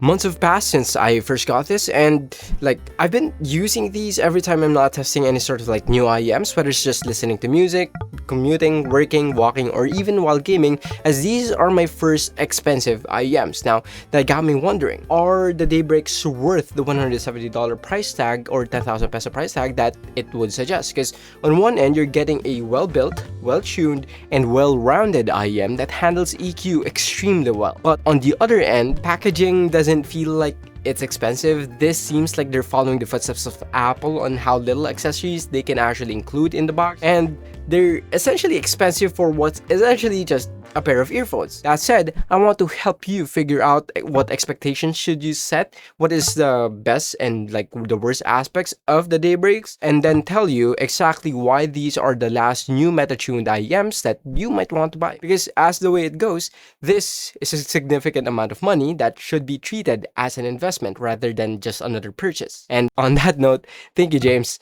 Months have passed since I first got this, and like I've been using these every time I'm not testing any sort of like new IEMs, whether it's just listening to music, commuting, working, walking, or even while gaming, as these are my first expensive IEMs. Now, that got me wondering, are the Daybreaks worth the $170 price tag or 10,000 peso price tag that it would suggest? Because on one end, you're getting a well-built, well-tuned, and well-rounded IEM that handles EQ extremely well. But on the other end, packaging doesn't feel like it's expensive. This seems like they're following the footsteps of Apple on how little accessories they can actually include in the box, and they're essentially expensive for what's essentially just a pair of earphones. That said, I want to help you figure out what expectations should you set, what is the best and like the worst aspects of the Daybreaks, and then tell you exactly why these are the last new meta-tuned IEMs that you might want to buy. Because as the way it goes, this is a significant amount of money that should be treated as an investment rather than just another purchase. And on that note, thank you, James.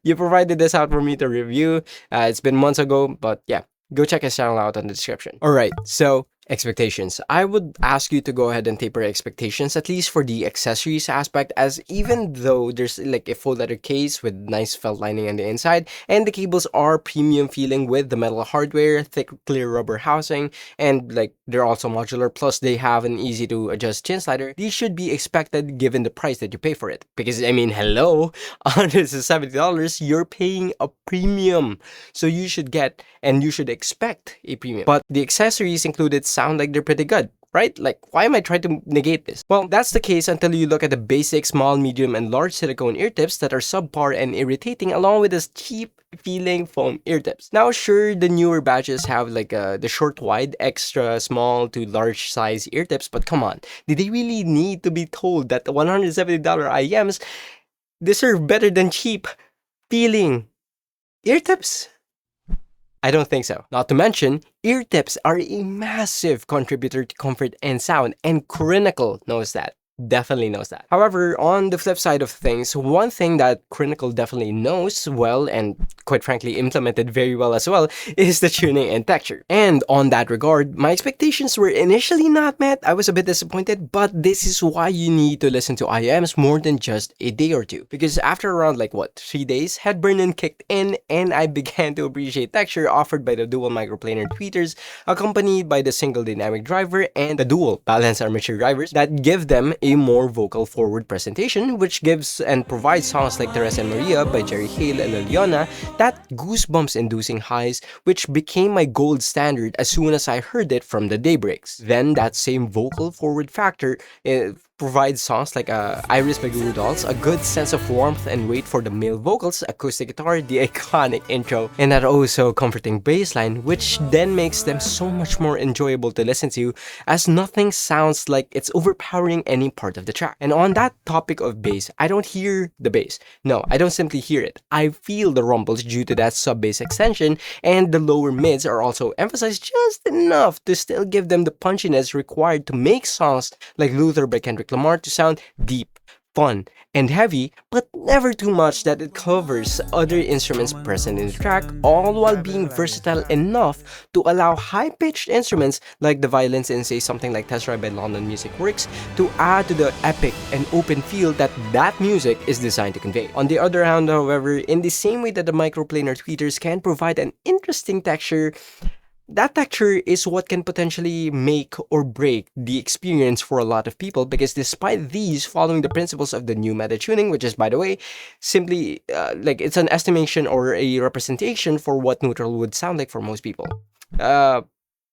You provided this out for me to review. It's been months ago, but yeah, go check his channel out in the description. Alright, so expectations. I would ask you to go ahead and taper expectations, at least for the accessories aspect, as even though there's like a full leather case with nice felt lining on the inside, and the cables are premium feeling with the metal hardware, thick clear rubber housing, and like they're also modular, plus they have an easy to adjust chin slider, these should be expected given the price that you pay for it. Because I mean, hello, $170, you're paying a premium. So you should get and you should expect a premium. But the accessories included sound like they're pretty good, right? Like, why am I trying to negate this? Well, that's the case until you look at the basic small, medium, and large silicone ear tips that are subpar and irritating, along with this cheap feeling foam ear tips. Now, sure, the newer batches have like the short, wide, extra small to large size ear tips, but come on, did they really need to be told that the $170 IEMs deserve better than cheap feeling ear tips? I don't think so. Not to mention, ear tips are a massive contributor to comfort and sound, and Crinical knows that. Definitely knows that. However, on the flip side of things, one thing that Crinical definitely knows well, and quite frankly implemented very well as well, is the tuning and texture. And on that regard, my expectations were initially not met. I was a bit disappointed, but this is why you need to listen to IEMs more than just a day or two. Because after around 3 days, head burning kicked in, and I began to appreciate texture offered by the dual microplanar tweeters, accompanied by the single dynamic driver and the dual balanced armature drivers that give them a more vocal forward presentation, which gives and provides songs like Teresa and Maria by Jerry Hale and Liliana that goosebumps inducing highs, which became my gold standard as soon as I heard it from the Daybreaks. Then that same vocal forward factor provides songs like Iris by Guru Dolls, a good sense of warmth and weight for the male vocals, acoustic guitar, the iconic intro, and that also comforting bass line, which then makes them so much more enjoyable to listen to, as nothing sounds like it's overpowering any part of the track. And on that topic of bass, I don't hear the bass. No, I don't simply hear it. I feel the rumbles due to that sub-bass extension, and the lower mids are also emphasized just enough to still give them the punchiness required to make songs like Luther by Kendrick Lamar to sound deep, fun, and heavy, but never too much that it covers other instruments present in the track, all while being versatile enough to allow high-pitched instruments like the violins in say something like Tesseract by London Music Works to add to the epic and open feel that that music is designed to convey. On the other hand, however, in the same way that the microplanar tweeters can provide an interesting texture, that texture is what can potentially make or break the experience for a lot of people, because despite these following the principles of the new meta tuning, which is, by the way, simply it's an estimation or a representation for what neutral would sound like for most people.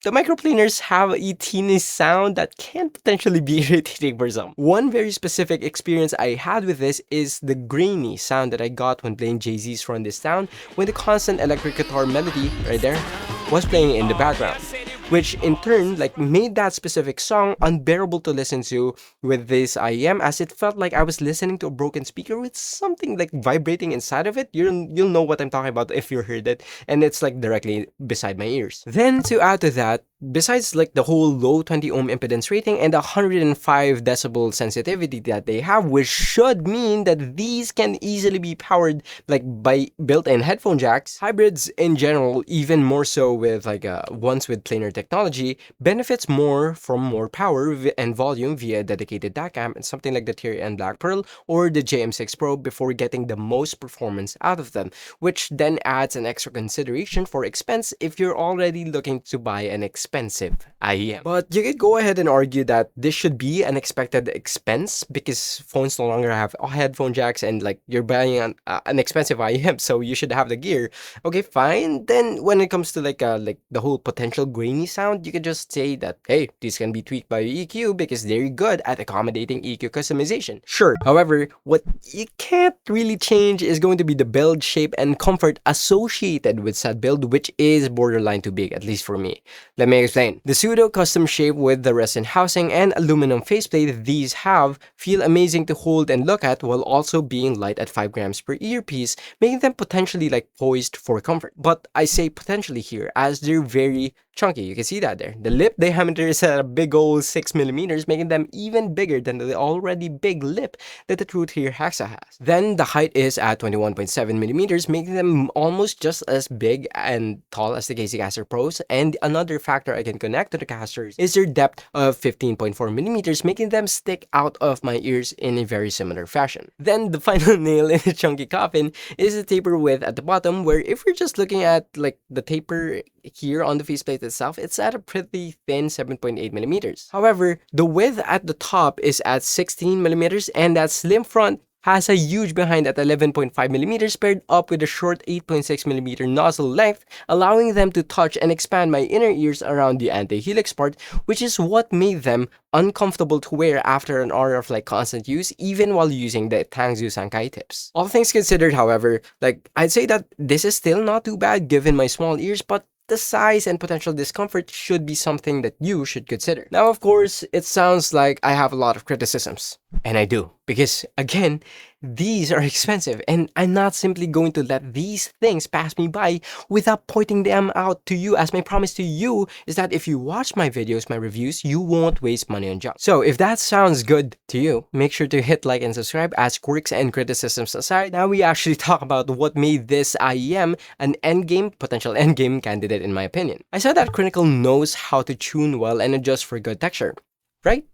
The microplanars have a teeny sound that can potentially be irritating for some. One very specific experience I had with this is the grainy sound that I got when playing Jay-Z's Run This Town, when the constant electric guitar melody, right there, was playing in the background, which in turn made that specific song unbearable to listen to with this IEM, as it felt like I was listening to a broken speaker with something vibrating inside of it. You'll know what I'm talking about if you heard it, and it's directly beside my ears. Then to add to that, besides the whole low 20 ohm impedance rating and 105 decibel sensitivity that they have, which should mean that these can easily be powered by built-in headphone jacks, hybrids in general, even more so with ones with planar Planar technology benefits more from more power and volume via a dedicated DAC amp and something like the Tier N Black Pearl or the JM6 Pro before getting the most performance out of them, which then adds an extra consideration for expense if you're already looking to buy an expensive IEM. But you could go ahead and argue that this should be an expected expense because phones no longer have headphone jacks and like you're buying an expensive IEM, so you should have the gear. Okay, fine. Then when it comes to like the whole potential grainy sound, you can just say that hey, these can be tweaked by EQ because they're good at accommodating EQ customization. Sure. However, what you can't really change is going to be the build shape and comfort associated with said build, which is borderline too big, at least for me. Let me explain. The pseudo custom shape with the resin housing and aluminum faceplate these have feel amazing to hold and look at while also being light at 5 grams per earpiece, making them potentially like poised for comfort. But I say potentially here as they're very chunky. You can see that there. The lip diameter is at a big old 6 millimeters, making them even bigger than the already big lip that the Crinear Hexa has. Then the height is at 21.7 millimeters, making them almost just as big and tall as the Casey Caster Pros. And another factor I can connect to the casters is their depth of 15.4 millimeters, making them stick out of my ears in a very similar fashion. Then the final nail in the chunky coffin is the taper width at the bottom, where if we're just looking at like the taper here on the faceplate itself, it's at a pretty thin 7.8 millimeters. However, the width at the top is at 16 millimeters, and that slim front has a huge behind at 11.5 millimeters paired up with a short 8.6 millimeter nozzle length, allowing them to touch and expand my inner ears around the anti-helix part, which is what made them uncomfortable to wear after an hour of like constant use, even while using the Tangzu Sankai tips. All things considered, however, like I'd say that this is still not too bad given my small ears, but the size and potential discomfort should be something that you should consider. Now, of course, it sounds like I have a lot of criticisms, and I do, because again, these are expensive, and I'm not simply going to let these things pass me by without pointing them out to you, as my promise to you is that if you watch my videos, my reviews, you won't waste money on junk. So if that sounds good to you, make sure to hit like and subscribe. As quirks and criticisms aside, now we actually talk about what made this IEM an endgame, potential endgame candidate in my opinion. I said that Critical knows how to tune well and adjust for good texture, right?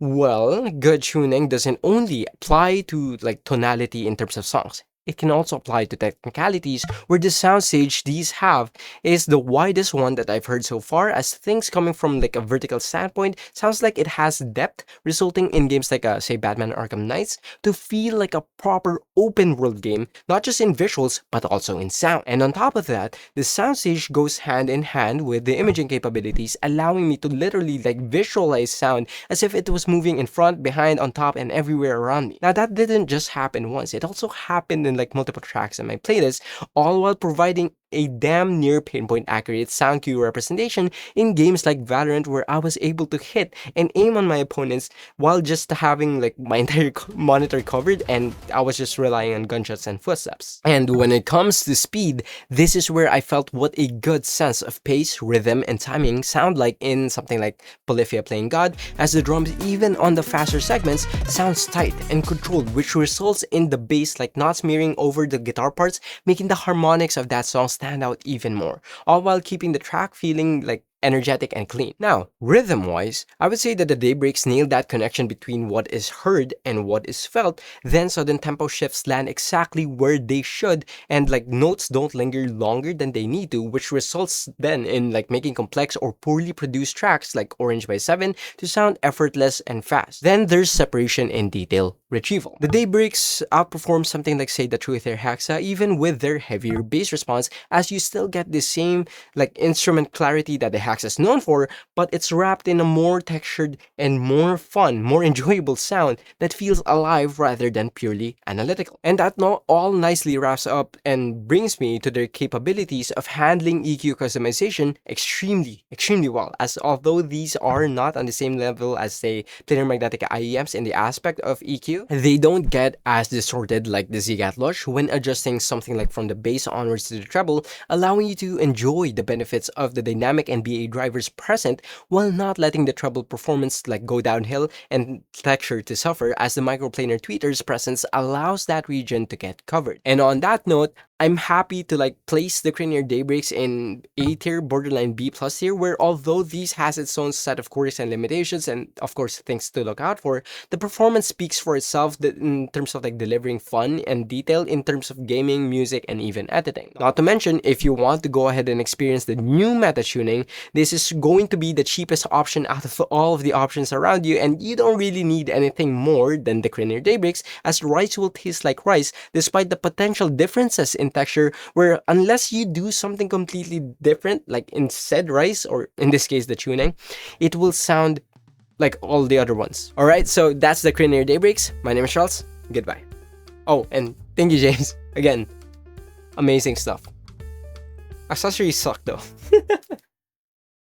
Well, good tuning doesn't only apply to like tonality in terms of songs. It can also apply to technicalities, where the soundstage these have is the widest one that I've heard so far, as things coming from like a vertical standpoint sounds like it has depth, resulting in games like say Batman Arkham Knights to feel like a proper open world game, not just in visuals but also in sound. And on top of that, the soundstage goes hand in hand with the imaging capabilities, allowing me to literally like visualize sound as if it was moving in front, behind, on top, and everywhere around me. Now that didn't just happen once, it also happened in like multiple tracks in my playlist, all while providing a damn near pinpoint accurate sound cue representation in games like Valorant, where I was able to hit and aim on my opponents while just having like my entire monitor covered, and I was just relying on gunshots and footsteps. And when it comes to speed, this is where I felt what a good sense of pace, rhythm, and timing sound like in something like Polyphia Playing God, as the drums even on the faster segments sounds tight and controlled, which results in the bass like not smearing over the guitar parts, making the harmonics of that song stand out even more, all while keeping the track feeling like energetic and clean. Now, rhythm-wise, I would say that the Daybreaks nailed that connection between what is heard and what is felt, then sudden tempo shifts land exactly where they should, and like notes don't linger longer than they need to, which results then in like making complex or poorly produced tracks like Orange by 7 to sound effortless and fast. Then there's separation in detail retrieval. The Daybreaks outperform something like say the Crinear Hexa even with their heavier bass response, as you still get the same like instrument clarity that the Hexa is known for, but it's wrapped in a more textured and more fun, more enjoyable sound that feels alive rather than purely analytical. And that all nicely wraps up and brings me to their capabilities of handling EQ customization extremely well, as although these are not on the same level as say planar magnetic IEMs in the aspect of EQ, they don't get as distorted like the Zigat Lush when adjusting something like from the bass onwards to the treble, allowing you to enjoy the benefits of the dynamic and BA drivers present while not letting the treble performance like go downhill and texture to suffer, as the microplanar tweeters presence allows that region to get covered. And on that note, I'm happy to like place the Crinear Daybreaks in A tier, borderline B plus tier, where although these has its own set of quirks and limitations, and of course things to look out for, the performance speaks for itself in terms of like delivering fun and detail in terms of gaming, music, and even editing. Not to mention, if you want to go ahead and experience the new meta tuning, this is going to be the cheapest option out of all of the options around you, and you don't really need anything more than the Crinear Daybreaks, as rice will taste like rice despite the potential differences in texture, where unless you do something completely different, like in said rice, or in this case the tuning, it will sound like all the other ones. Alright, so that's the Crinear Daybreaks. My name is Charles. Goodbye. Oh, and thank you, James. Again, amazing stuff. Accessories suck though.